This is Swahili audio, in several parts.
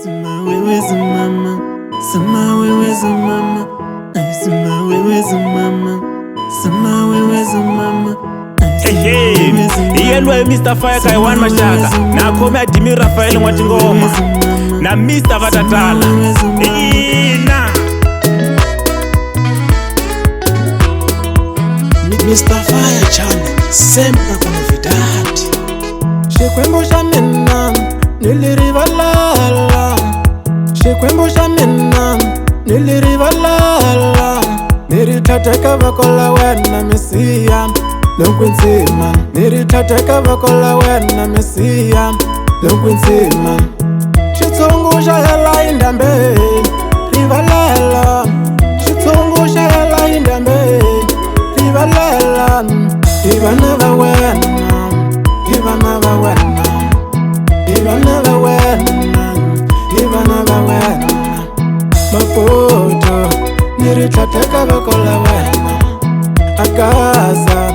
Sema wewe za mama, sema wewe za mama, sema wewe za mama, sema wewe za mama. Iyelwe Mr. Fire Kaiwan Mashaka na kome Adimi Rafael Mwatingoma na Mr. Vatatala Ina Mr. Fire Channel sempre con novidade. Shekwembo shamena nilirivalala, shekwembo shamena nilirivalala, nirithateka vakola wena Mesiya lokwinzima, nirithateka vakola wena Mesiya lokwinzima. Xitshungu xa hela indhambe rivalela, xitshungu xa hela indhambe rivalela. Hi vana va wena, hi vana va wena, hi vana va wena, hi vana va wena. Mapoto nirithateka vakola wena, Agaza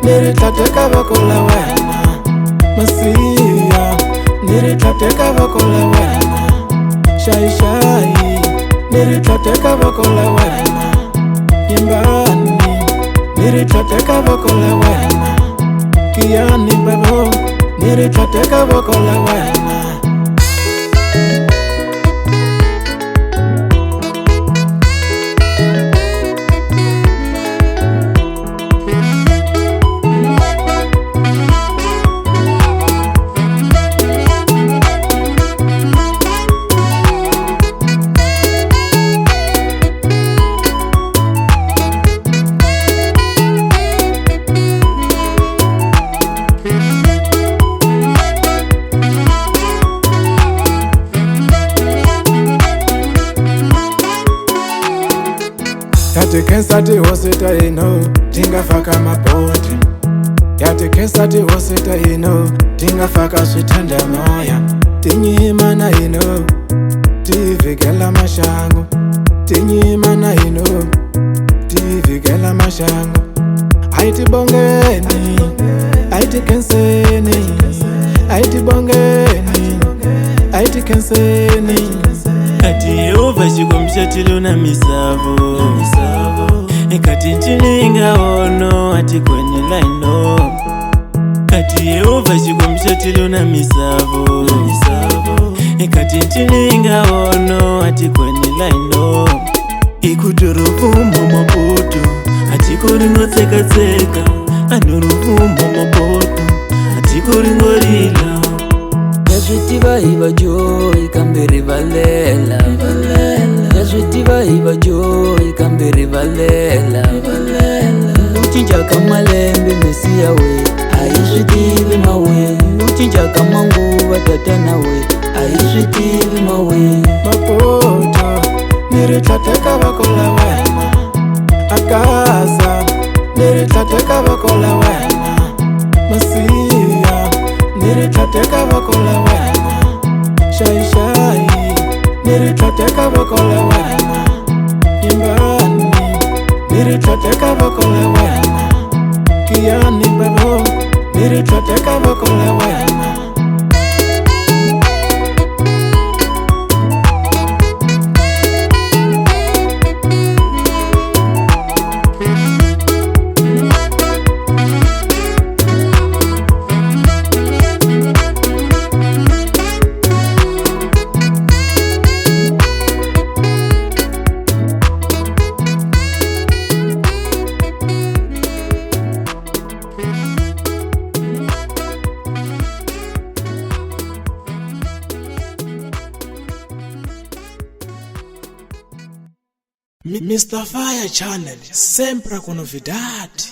nirithateka vakola wena, Masiya nirithateka vakola wena, Shai nirithateka vakola wena, Yimbani nirithateka vakola wena, Kiyani babo nirithateka vakola wena. Yati kensati hosita ino, tinga faka mapoti. Yati kensati hosita ino, tinga faka switanda moya. Tinyima na ino, tivikela mashango. Tinyima na ino, tivikela mashango. Aiti bongeni, aiti kenseni, aiti bongeni, aiti kenseni. Ati Yehova shikomshatilo na misavo, Ikati nchilinga ono ati kwenye laino. Ati Yehova shikomshatilo na misavo, Ikati nchilinga ono ati kwenye laino. Ikuturuvumo mapoto ati kuringo tseka tseka, anuruvumo mapoto ati kuringo lila. Yaswitiva hiva joy kambiri valela, Yaswitiva hiva joy kambiri valela. Uchinja kama lembe Mesiya we, aiswitivi mawe. Uchinja kama nguva tatana we, aiswitivi mawe. Mapoto nirithateka vakola wena, Agaza nirithateka vakola wena, Masiya nirithateka vakola wena, Shai nirithateka vakola wena, Yimbani nirithateka vakola wena, Kiyani babo nirithateka vakola wena. Mr. Fire Channel sempre con novidade.